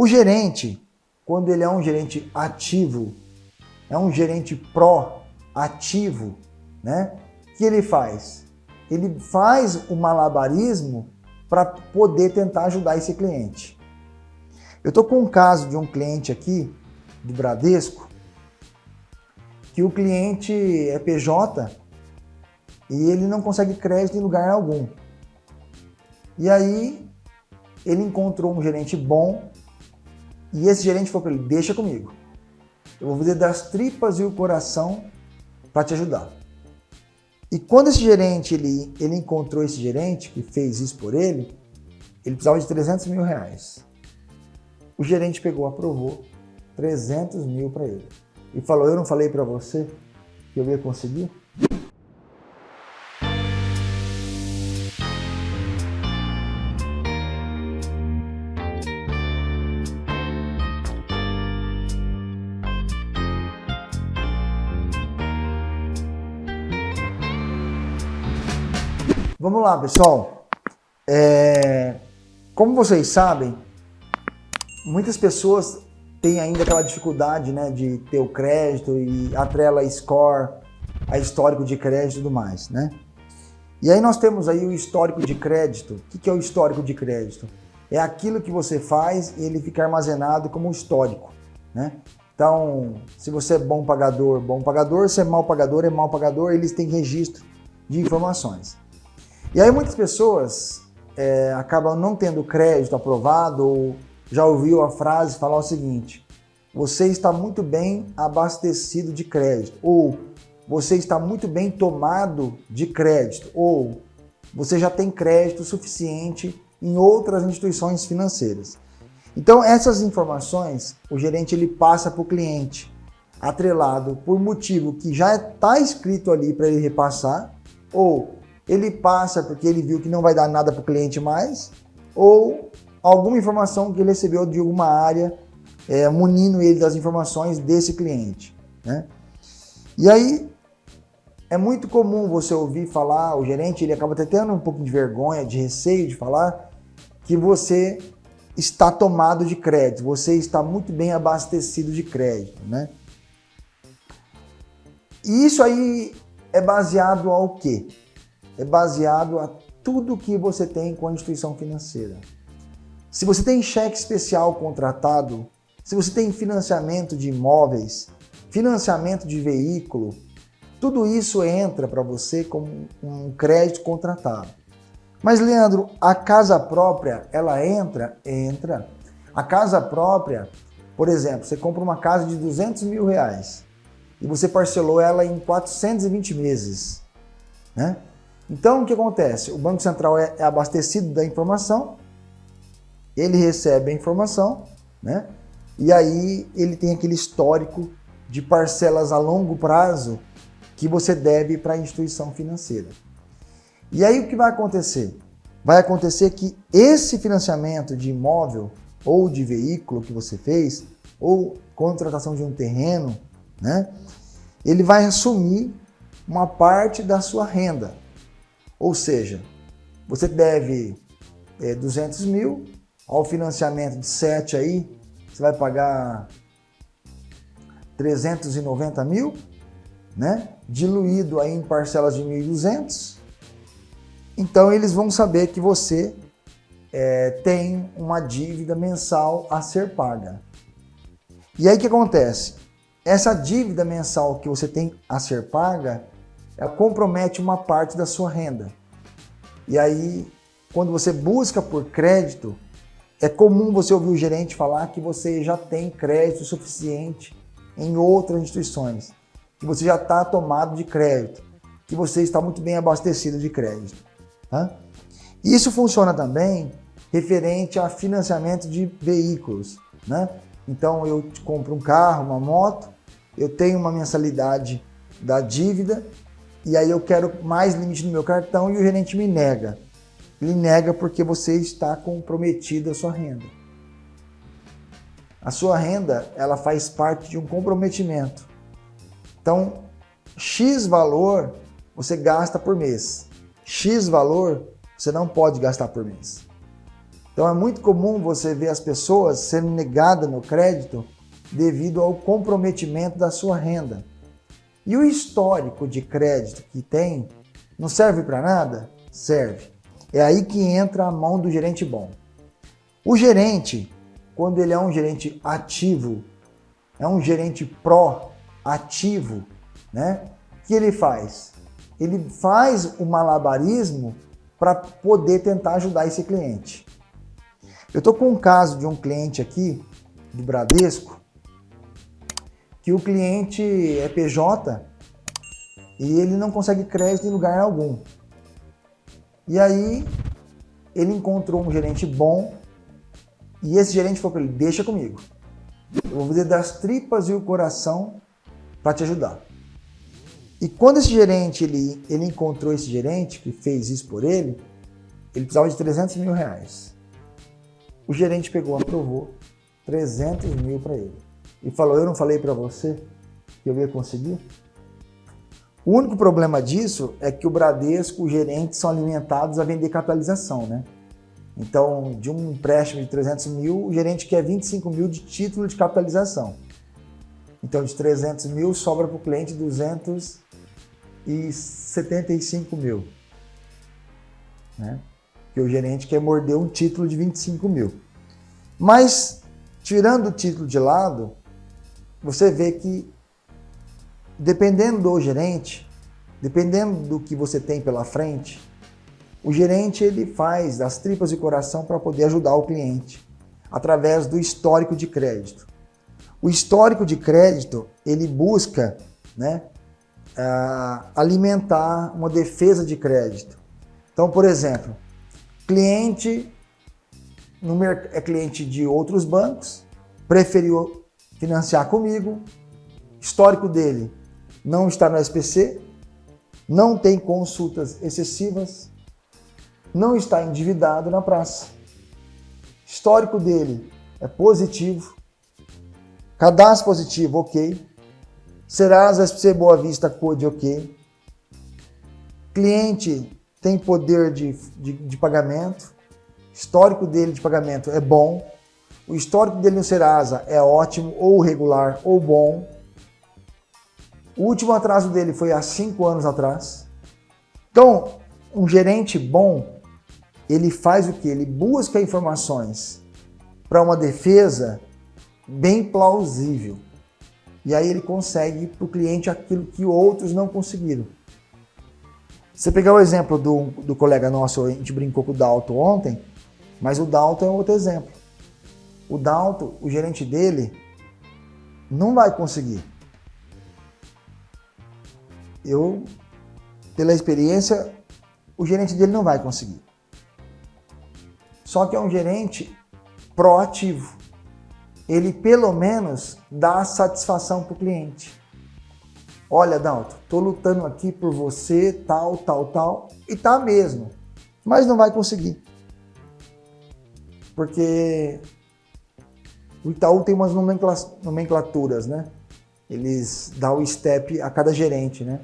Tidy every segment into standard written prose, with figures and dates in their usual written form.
O gerente, quando ele é um gerente ativo, é um gerente proativo, né? O que ele faz? Ele faz o malabarismo para poder tentar ajudar esse cliente. Eu estou com um caso de um cliente aqui, do Bradesco, que o cliente é PJ e ele não consegue crédito em lugar algum. E aí ele encontrou um gerente bom e esse gerente falou para ele, deixa comigo. Eu vou fazer das tripas e o coração para te ajudar. E quando esse gerente, ele encontrou esse gerente que fez isso por ele precisava de 300 mil reais. O gerente pegou, aprovou 300 mil para ele. E falou, eu não falei para você que eu ia conseguir? Vamos lá, pessoal. Como vocês sabem, muitas pessoas têm ainda aquela dificuldade, né, de ter o crédito e atrela score, a histórico de crédito e tudo mais, né? E aí nós temos aí o histórico de crédito. O que é o histórico de crédito? É aquilo que você faz e ele fica armazenado como histórico, né? Então, se você é bom pagador, se é mau pagador, eles têm registro de informações. E aí muitas pessoas acabam não tendo crédito aprovado ou já ouviu a frase falar o seguinte, você está muito bem abastecido de crédito, ou você está muito bem tomado de crédito, ou você já tem crédito suficiente em outras instituições financeiras. Então essas informações o gerente ele passa para o cliente atrelado por motivo que já está escrito ali para ele repassar, ou ele passa porque ele viu que não vai dar nada para o cliente mais, ou alguma informação que ele recebeu de alguma área, munindo ele das informações desse cliente, né? E aí, é muito comum você ouvir falar, o gerente ele acaba até tendo um pouco de vergonha, de receio de falar, que você está tomado de crédito, você está muito bem abastecido de crédito, né? E isso aí é baseado ao quê? É baseado a tudo que você tem com a instituição financeira. Se você tem cheque especial contratado, se você tem financiamento de imóveis, financiamento de veículo, tudo isso entra para você como um crédito contratado. Mas, Leandro, a casa própria, ela entra? Entra. A casa própria, por exemplo, você compra uma casa de 200 mil reais e você parcelou ela em 420 meses, né? Então, o que acontece? O Banco Central é abastecido da informação, ele recebe a informação, né? E aí ele tem aquele histórico de parcelas a longo prazo que você deve para a instituição financeira. E aí o que vai acontecer? Vai acontecer que esse financiamento de imóvel ou de veículo que você fez, ou contratação de um terreno, né? Ele vai assumir uma parte da sua renda. Ou seja, você deve 200 mil, ao financiamento de 7 aí, você vai pagar 390 mil, né? Diluído aí em parcelas de 1.200. Então eles vão saber que você tem uma dívida mensal a ser paga. E aí o que acontece? Essa dívida mensal que você tem a ser paga, ela compromete uma parte da sua renda. E aí, quando você busca por crédito, é comum você ouvir o gerente falar que você já tem crédito suficiente em outras instituições, que você já está tomado de crédito, que você está muito bem abastecido de crédito. Tá? Isso funciona também referente a financiamento de veículos, né? Então eu compro um carro, uma moto, eu tenho uma mensalidade da dívida e aí eu quero mais limite no meu cartão e o gerente me nega. Ele nega porque você está comprometido a sua renda. A sua renda, ela faz parte de um comprometimento. Então, X valor você gasta por mês. X valor você não pode gastar por mês. Então é muito comum você ver as pessoas sendo negadas no crédito devido ao comprometimento da sua renda. E o histórico de crédito que tem não serve para nada? Serve. É aí que entra a mão do gerente bom. O gerente, quando ele é um gerente ativo, é um gerente pró-ativo, né? O que ele faz? Ele faz o malabarismo para poder tentar ajudar esse cliente. Eu estou com um caso de um cliente aqui, do Bradesco, que o cliente é PJ e ele não consegue crédito em lugar algum. E aí ele encontrou um gerente bom e esse gerente falou para ele, deixa comigo. Eu vou fazer das tripas e o coração para te ajudar. E quando esse gerente, ele encontrou esse gerente que fez isso por ele precisava de 300 mil reais. O gerente pegou, aprovou 300 mil para ele. E falou, eu não falei para você que eu ia conseguir? O único problema disso é que o Bradesco, os gerentes são alimentados a vender capitalização, né? Então, de um empréstimo de 300 mil, o gerente quer 25 mil de título de capitalização. Então, de 300 mil, sobra para o cliente 275 mil. Né? Que o gerente quer morder um título de 25 mil. Mas, tirando o título de lado, você vê que, dependendo do gerente, dependendo do que você tem pela frente, o gerente ele faz das tripas de coração para poder ajudar o cliente, através do histórico de crédito. O histórico de crédito, ele busca, né, alimentar uma defesa de crédito. Então, por exemplo, cliente é cliente de outros bancos, preferiu financiar comigo, histórico dele não está no SPC, não tem consultas excessivas, não está endividado na praça. Histórico dele é positivo, cadastro positivo, ok. Serasa SPC Boa Vista Code, ok. Cliente tem poder de pagamento, histórico dele de pagamento é bom, o histórico dele no Serasa é ótimo, ou regular, ou bom. O último atraso dele foi há 5 anos atrás. Então, um gerente bom, ele faz o quê? Ele busca informações para uma defesa bem plausível. E aí ele consegue para o cliente aquilo que outros não conseguiram. Você pegar o exemplo do colega nosso, a gente brincou com o Dalton ontem, mas o Dalton é outro exemplo. O Dalton, o gerente dele, não vai conseguir. Pela experiência, o gerente dele não vai conseguir. Só que é um gerente proativo. Ele, pelo menos, dá satisfação para o cliente. Olha, Dalton, estou lutando aqui por você, tal, e tá mesmo. Mas não vai conseguir. Porque o Itaú tem umas nomenclaturas, né? Eles dão o step a cada gerente, né?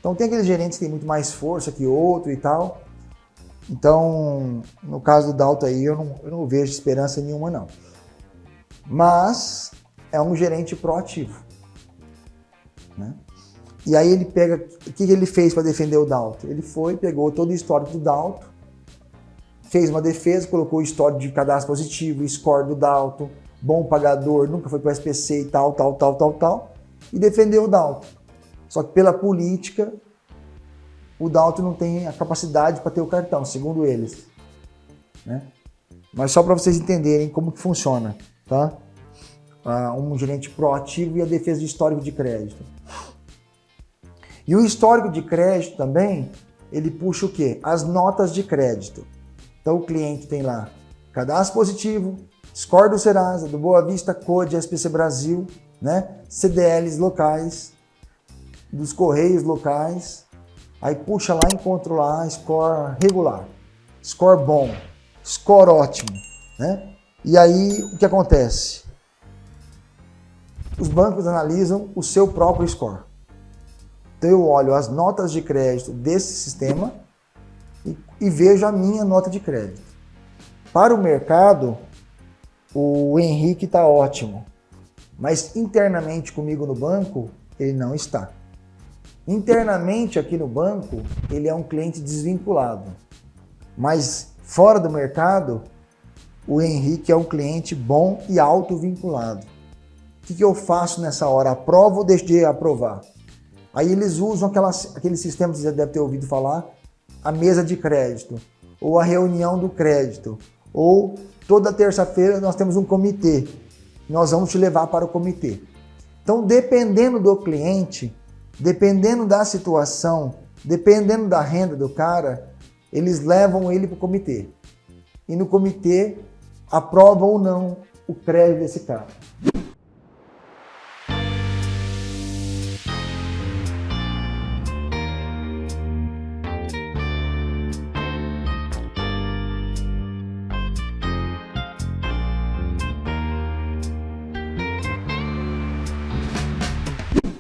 Então tem aqueles gerentes que têm muito mais força que outro e tal. Então, no caso do Dalton aí, eu não vejo esperança nenhuma, não. Mas é um gerente proativo, né? E aí ele pega, o que ele fez para defender o Dalton? Ele pegou todo o histórico do Dalton, fez uma defesa, colocou o histórico de cadastro positivo, score do Dalton, bom pagador, nunca foi para o SPC e tal, e defendeu o Dalton. Só que pela política, o Dalton não tem a capacidade para ter o cartão, segundo eles, né? Mas só para vocês entenderem como que funciona, tá? Um gerente proativo e a defesa de histórico de crédito. E o histórico de crédito também, ele puxa o quê? As notas de crédito. Então o cliente tem lá cadastro positivo, score do Serasa, do Boa Vista Code, SPC Brasil, né? CDLs locais, dos Correios locais. Aí puxa lá e encontra lá score regular, score bom, score ótimo, né? E aí o que acontece? Os bancos analisam o seu próprio score. Então eu olho as notas de crédito desse sistema e vejo a minha nota de crédito. Para o mercado, o Henrique está ótimo, mas internamente comigo no banco, ele não está. Internamente aqui no banco, ele é um cliente desvinculado, mas fora do mercado, o Henrique é um cliente bom e auto-vinculado. O que eu faço nessa hora? Aprovo ou deixo de aprovar? Aí eles usam aquele sistema que você deve ter ouvido falar, a mesa de crédito, ou a reunião do crédito, ou toda terça-feira nós temos um comitê, nós vamos te levar para o comitê. Então, dependendo do cliente, dependendo da situação, dependendo da renda do cara, eles levam ele para o comitê. E no comitê, aprovam ou não o crédito desse cara.